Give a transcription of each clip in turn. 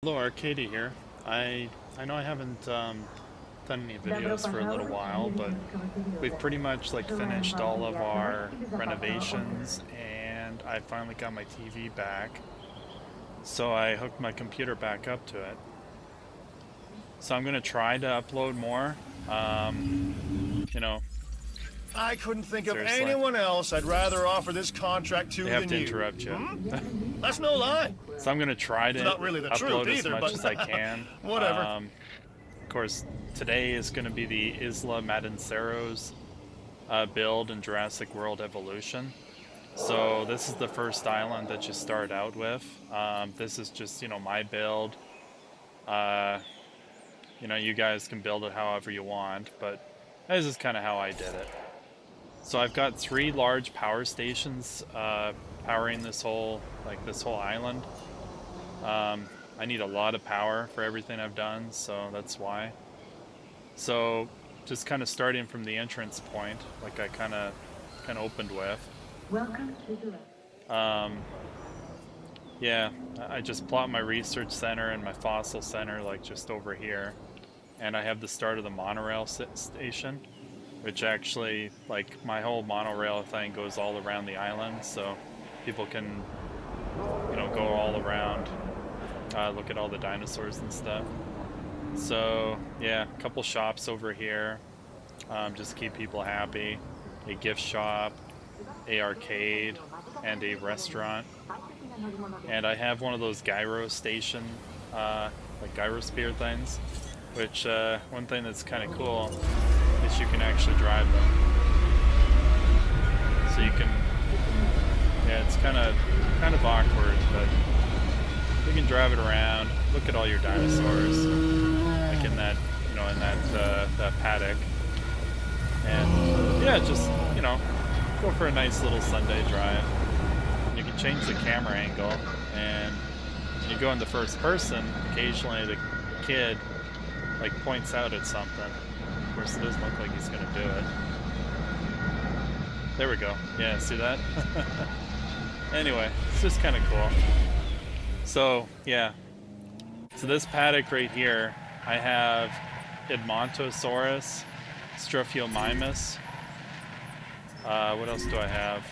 Hello, Arcadia here. I know I haven't done any videos for a little while, but we've pretty much like finished all of our renovations, and I finally got my TV back. So I hooked my computer back up to it. So I'm gonna try to upload more. You know, I couldn't think of seriously, anyone else I'd rather offer this contract to they have than to you. interrupt you. That's no lie. So I'm gonna try to It's not really the upload truth as either, much but as I can. whatever. Of course, today is going to be the Isla Matenceros build in Jurassic World Evolution. So this is the first island that you start out with. This is just, my build. Uh, you guys can build it however you want, but this is kind of how I did it. So I've got 3 large power stations powering this whole island. I need a lot of power for everything I've done, so that's why. So just kind of starting from the entrance point, like I kind of opened with. Welcome to the Yeah, I just plot my research center and my fossil center like just over here, and I have the start of the monorail station, which actually, like, my whole monorail thing goes all around the island, so people can go all around, look at all the dinosaurs and stuff. So yeah, a couple shops over here, just to keep people happy. A gift shop, a arcade, and a restaurant. And I have one of those gyro station, like gyro spear things, which one thing that's kind of cool is you can actually drive them. So you can, yeah, it's kind of awkward, but you can drive it around, look at all your dinosaurs, like in that, that paddock, and yeah, just go for a nice little Sunday drive. You can change the camera angle, and when you go in the first person, occasionally the kid like points out at something. Of course, it doesn't look like he's gonna do it. There we go. Yeah, see that? Anyway, it's just kind of cool. So, yeah. So this paddock right here, I have Edmontosaurus, Succomimus. What else do I have?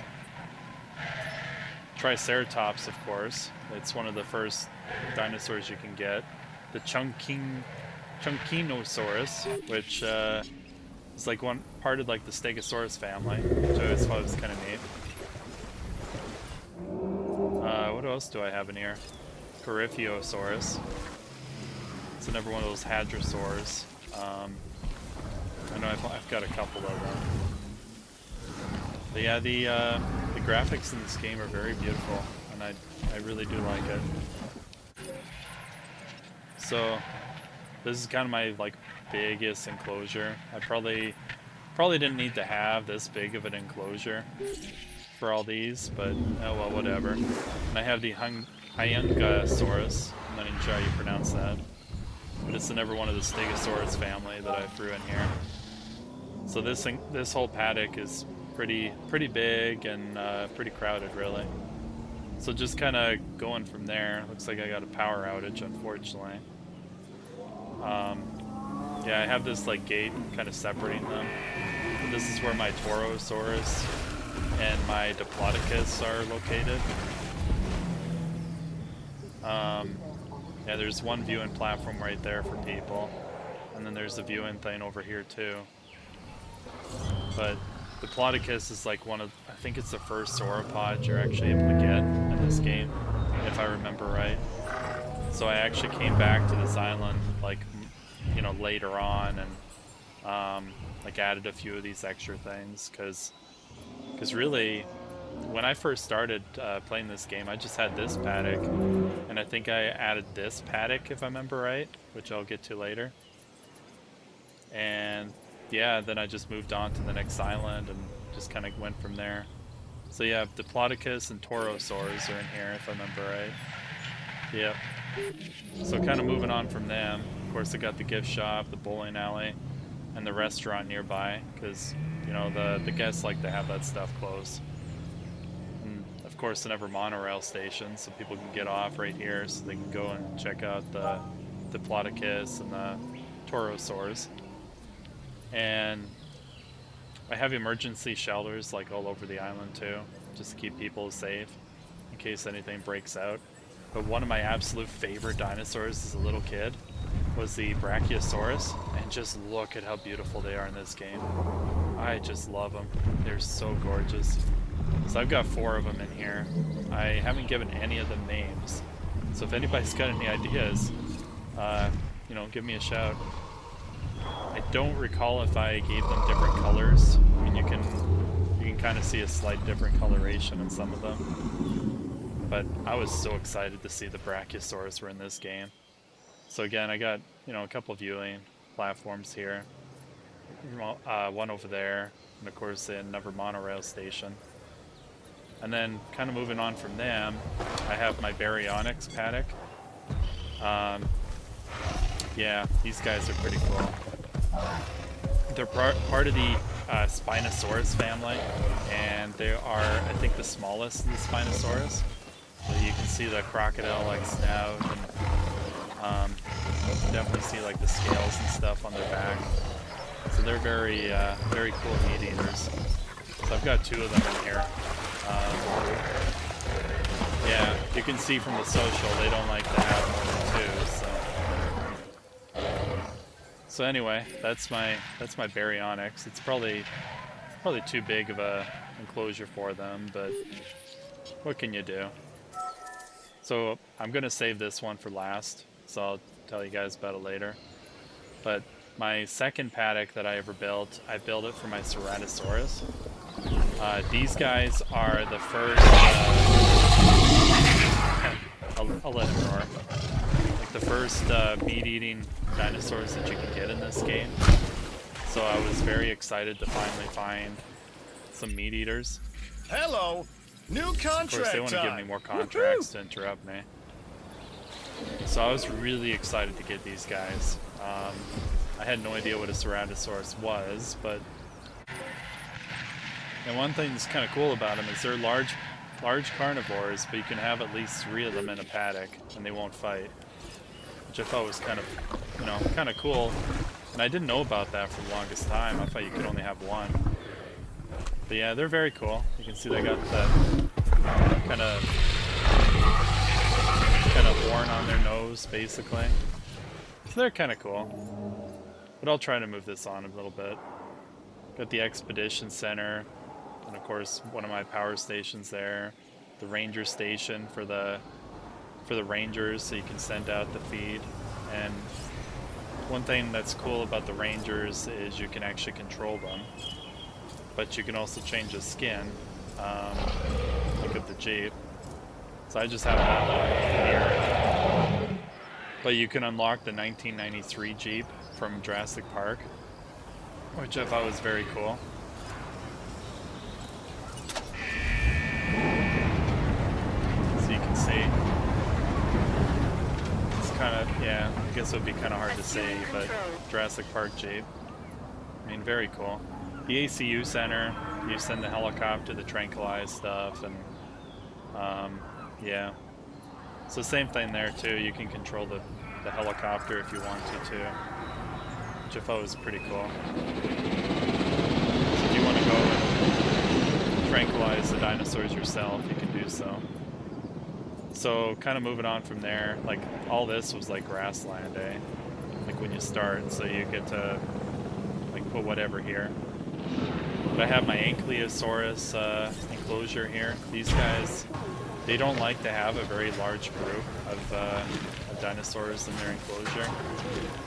Triceratops, of course. It's one of the first dinosaurs you can get. The Chunkinosaurus, which is like one part of like the Stegosaurus family, which I always thought was kind of neat. What else do I have in here? Corypheosaurus. It's another one of those hadrosaurs. I know I've got a couple of them. But yeah, the graphics in this game are very beautiful, and I really do like it. So this is kind of my like biggest enclosure. I probably didn't need to have this big of an enclosure for all these, but oh well, whatever. And I have the Hyungasaurus. I'm not even sure how you pronounce that, but it's another one of the Stegosaurus family that I threw in here. So this whole paddock is pretty big and pretty crowded, really. So just kind of going from there. Looks like I got a power outage, unfortunately. Yeah, I have this like gate kind of separating them. But this is where my Torosaurus and my Diplodocus are located. Yeah, there's one viewing platform right there for people, and then there's the viewing thing over here too. But Diplodocus is like one of, I think it's the first sauropod you're actually able to get in this game, if I remember right. So I actually came back to this island like, later on, and like added a few of these extra things, because really, when I first started playing this game, I just had this paddock, and I think I added this paddock, if I remember right, which I'll get to later. And yeah, then I just moved on to the next island and just kind of went from there. So yeah, Diplodocus and Torosaurs are in here, if I remember right. Yep. So kind of moving on from them. Of course, I got the gift shop, the bowling alley, and the restaurant nearby, because the guests like to have that stuff close. And of course, another monorail station, so people can get off right here, so they can go and check out the Diplodocus and the Torosaurs. And I have emergency shelters like all over the island too, just to keep people safe in case anything breaks out. But one of my absolute favorite dinosaurs as a little kid was the Brachiosaurus, and just look at how beautiful they are in this game. I just love them. They're so gorgeous. So I've got 4 of them in here. I haven't given any of them names, so if anybody's got any ideas, you know, give me a shout. I don't recall if I gave them different colors. I mean, you can kind of see a slight different coloration in some of them. But I was so excited to see the Brachiosaurus were in this game. So again, I got, you know, a couple viewing platforms here. One over there, and of course another monorail station. And then kind of moving on from them, I have my Baryonyx paddock. Yeah, these guys are pretty cool. They're part of the Spinosaurus family, and they are, I think, the smallest of the Spinosaurus. So you can see the crocodile-like snout, and definitely see like the scales and stuff on their back. So they're very, very cool meat eaters. So I've got 2 of them in here. Yeah, you can see from the social they don't like to have more than 2. So anyway, that's my Baryonyx. It's probably too big of a enclosure for them, but what can you do? So I'm gonna save this one for last, so I'll tell you guys about it later. But my second paddock that I ever built, I built it for my Ceratosaurus. These guys are the first. I'll let him roar. Like the first meat-eating dinosaurs that you can get in this game. So I was very excited to finally find some meat eaters. Hello, new contract. Of course, they want to give me more contracts to interrupt me. So I was really excited to get these guys. I had no idea what a Ceratosaurus was, but and one thing that's kind of cool about them is they're large carnivores, but you can have at least 3 of them in a paddock, and they won't fight, which I thought was kind of, you know, kind of cool. And I didn't know about that for the longest time. I thought you could only have 1. But yeah, they're very cool. You can see they got that kind of horn on their nose, basically. So they're kind of cool. But I'll try to move this on a little bit. Got the Expedition Center, and of course one of my power stations there. The Ranger Station for the Rangers, so you can send out the feed. And one thing that's cool about the Rangers is you can actually control them, but you can also change the skin, like of the Jeep. So I just have that one here. But you can unlock the 1993 Jeep from Jurassic Park, which I thought was very cool. So you can see. Kind of, yeah, I guess it would be kind of hard to say, but Jurassic Park Jeep. I mean, very cool. The ACU Center, you send the helicopter to tranquilize stuff, and yeah. So same thing there too, you can control the helicopter if you want to too, which I thought was pretty cool. So if you want to go and tranquilize the dinosaurs yourself, you can do so. So kind of moving on from there, like all this was like grassland, eh? Like when you start, so you get to like put whatever here. But I have my Ankylosaurus enclosure here. These guys, they don't like to have a very large group of dinosaurs in their enclosure.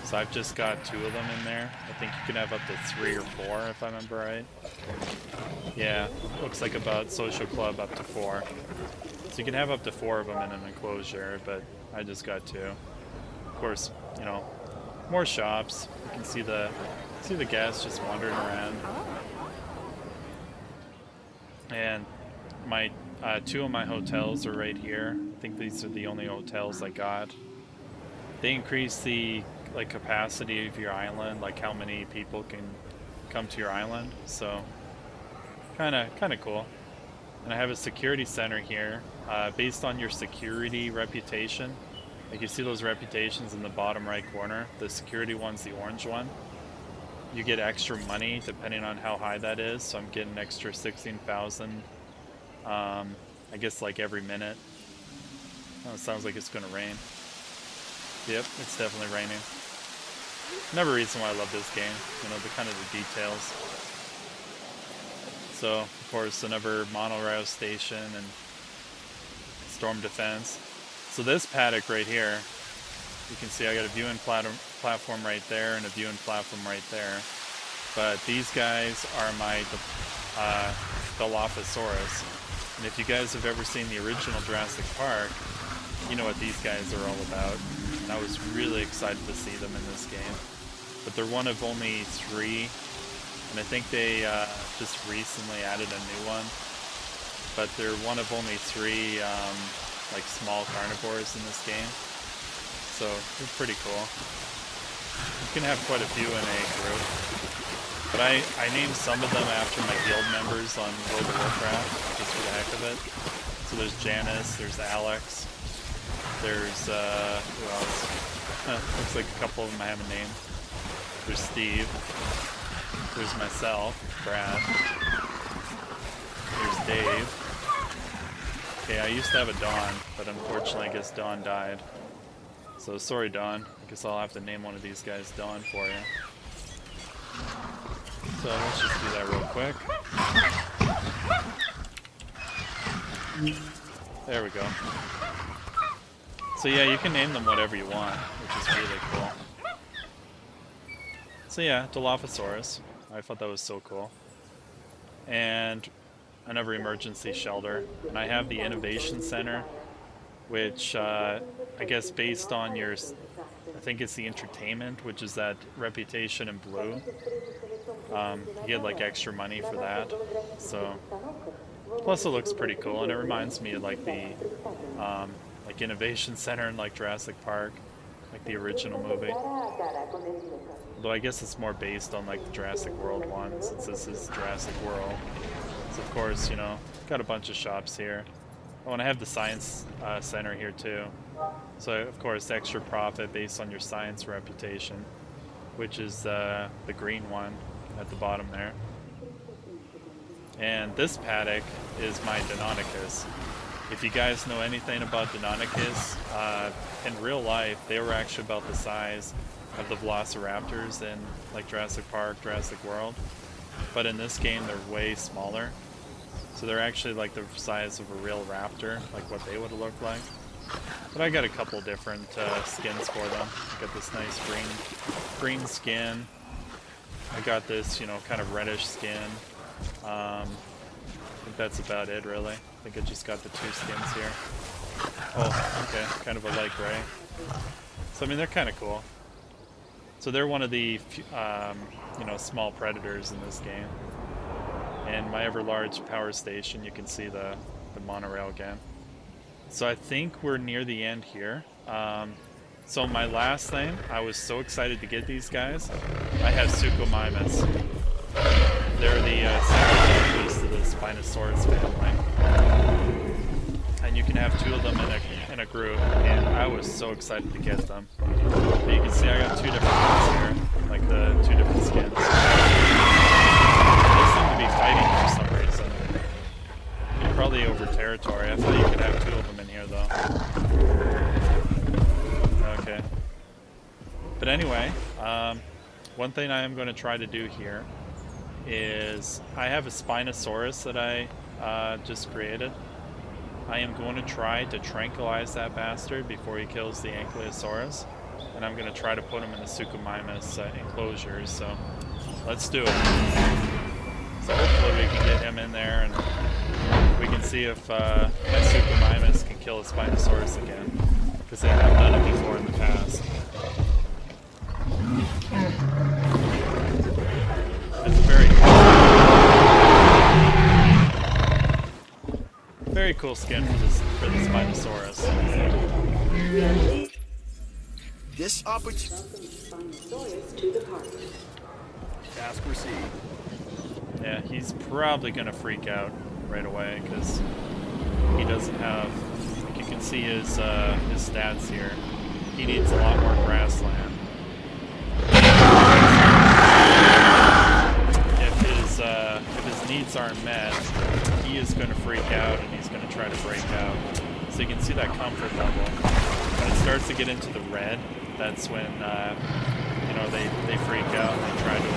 So I've just got 2 of them in there. I think you can have up to 3 or 4 if I remember right. Yeah, looks like about Social Club up to 4. So you can have up to 4 of them in an enclosure, but I just got 2. Of course, you know, more shops. You can see the guests just wandering around. And my 2 of my hotels are right here. I think these are the only hotels I got. They increase the like capacity of your island, like how many people can come to your island. So kind of cool. And I have a security center here. Based on your security reputation, like you see those reputations in the bottom right corner, the security one's the orange one. You get extra money depending on how high that is, so I'm getting extra 16,000, I guess like every minute. Oh, it sounds like it's gonna rain. Yep, it's definitely raining. Another reason why I love this game, you know, the kind of the details. So, of course, another monorail station and storm defense. So this paddock right here, you can see I got a viewing platform right there and a viewing platform right there. But these guys are my Dilophosaurus. And if you guys have ever seen the original Jurassic Park, you know what these guys are all about. And I was really excited to see them in this game. But they're one of only 3. And I think they just recently added a new one. But they're one of only 3 like small carnivores in this game. So they're pretty cool. You can have quite a few in a group. But I named some of them after my guild members on World of Warcraft, just for the heck of it. So there's Janice, there's Alex, there's, who else? Looks like a couple of them I haven't named. There's Steve. There's myself, Brad. There's Dave. Okay, I used to have a Dawn, but unfortunately I guess Dawn died. So sorry, Dawn. I guess I'll have to name one of these guys Dawn for you. So let's just do that real quick. There we go. So yeah, you can name them whatever you want, which is really cool. So yeah, Dilophosaurus. I thought that was so cool. And another emergency shelter. And I have the Innovation Center, which I guess based on your, I think it's the entertainment, which is that reputation in blue. You get like extra money for that. So plus it looks pretty cool, and it reminds me of like the like Innovation Center in like Jurassic Park, like the original movie. Although I guess it's more based on like the Jurassic World one, since this is Jurassic World. So of course, you know, got a bunch of shops here. Oh, and I have the Science Center here too. So of course, extra profit based on your science reputation, which is the green one at the bottom there. And this paddock is my Deinonychus. If you guys know anything about Deinonychus, in real life, they were actually about the size of the Velociraptors in like Jurassic Park, Jurassic World. But in this game, they're way smaller. So they're actually like the size of a real raptor, like what they would have looked like. But I got a couple different skins for them. I got this nice green skin. I got this, you know, kind of reddish skin. I think that's about it, really. I think I just got the 2 skins here. Oh, okay, kind of a light gray. So I mean, they're kind of cool. So they're one of the, you know, small predators in this game. And my ever large power station, you can see the monorail again. So I think we're near the end here. So my last thing, I was so excited to get these guys. I have Succomimus. They're the second piece to the Spinosaurus family. And you can have 2 of them in a group, and I was so excited to get them. But you can see I got 2 different ones here, like the 2 different skins. They seem to be fighting for some reason. Probably over territory. I thought you could have 2 of them in here, though. Okay. But anyway, one thing I am going to try to do here is I have a Spinosaurus that I just created. I am going to try to tranquilize that bastard before he kills the Ankylosaurus, and I'm going to try to put him in the Succomimus enclosures, so let's do it. So hopefully we can get him in there, and we can see if my Succomimus can kill a Spinosaurus again, because they have done it before in the past. It's a very cool skin for this Spinosaurus. This opportunity. Task received. Yeah, he's probably gonna freak out. right away because he doesn't have, like you can see his stats here. He needs a lot more grassland. If his needs aren't met, he is going to freak out and he's going to try to break out. So you can see that comfort level. When it starts to get into the red, that's when you know, they freak out and they try to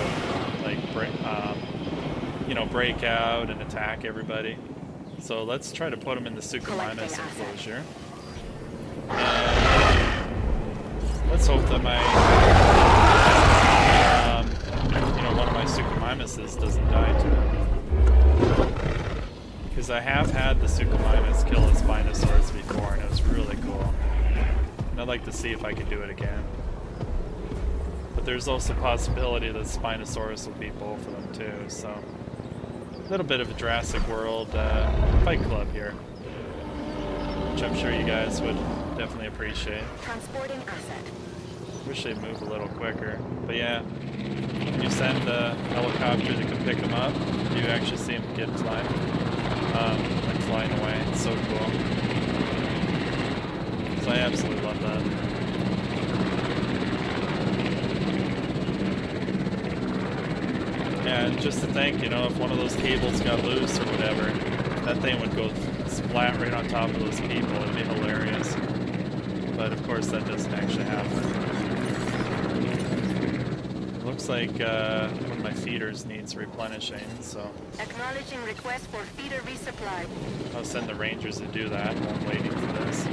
like break out and attack everybody. So let's try to put him in the Succomimus enclosure. And let's hope that my one of my Succomimuses doesn't die to it. Because I have had the Succomimus kill a Spinosaurus before and it was really cool. And I'd like to see if I can do it again. But there's also a possibility that Spinosaurus will beat both of them too, so a little bit of a Jurassic World Fight Club here, which I'm sure you guys would definitely appreciate. Transporting asset. Wish they'd move a little quicker, but yeah, when you send a helicopter that can pick them up, you actually see them get flying, like flying away. It's so cool. So I absolutely love that. And just to think, you know, if one of those cables got loose or whatever, that thing would go splat right on top of those people. It'd be hilarious. But of course that doesn't actually happen. It looks like one of my feeders needs replenishing, so Acknowledging request for feeder resupply. I'll send the rangers to do that while I'm waiting for this. So,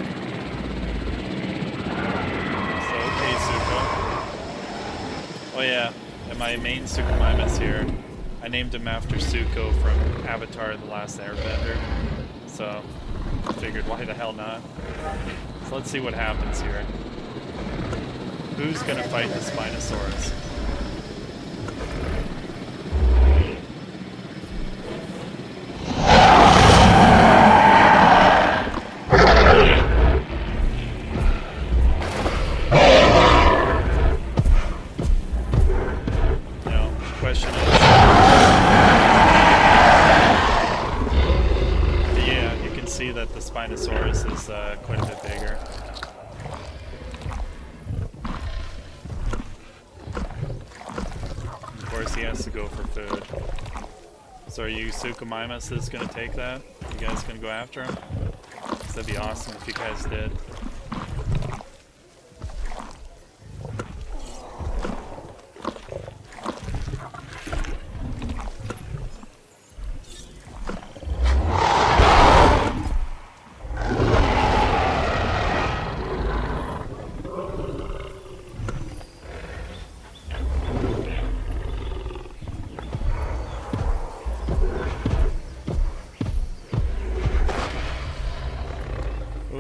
okay, Succo. Oh yeah, and my main Succomimus here, I named him after Succo from Avatar: The Last Airbender. So, I figured why the hell not. So let's see what happens here. Who's gonna fight the Spinosaurus? Spinosaurus is quite a bit bigger. Of course, he has to go for food. So are you Succomimus going to take that? You guys going to go after him? 'Cause that'd be awesome if you guys did.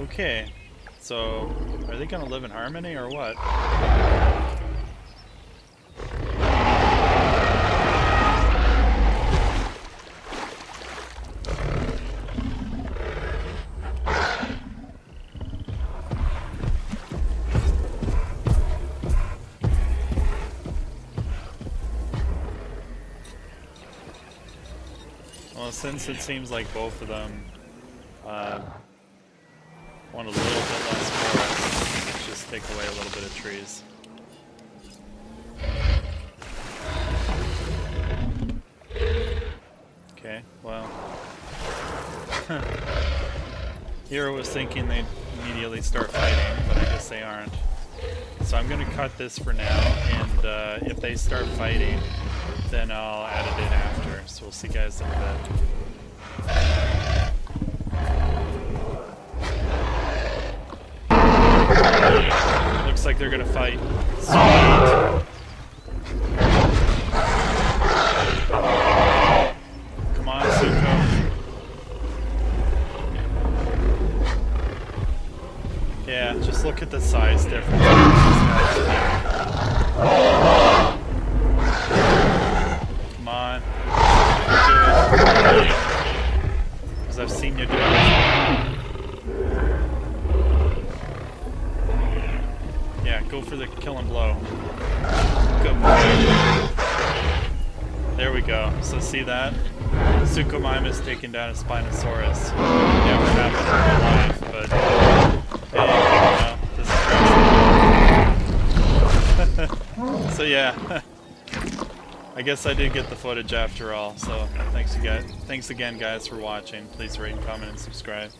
Okay, so are they going to live in harmony or what? Well, since it seems like both of them want a little bit less forest, let's just take away a little bit of trees. Okay, well. Here I was thinking they'd immediately start fighting, but I guess they aren't. So I'm going to cut this for now, and if they start fighting, then I'll add it in after. So we'll see you guys in a bit. Looks like they're gonna fight. Sweet. Come on, Succo. Yeah, just look at the size difference. Come on. Do it. Because I've seen you do it. Yeah, go for the kill and blow. Good boy. There we go. So see that? Succomimus taking down a Spinosaurus. Never happened in real life, but hey, you know, this is so yeah. I guess I did get the footage after all, so thanks again guys for watching. Please rate, comment, and subscribe.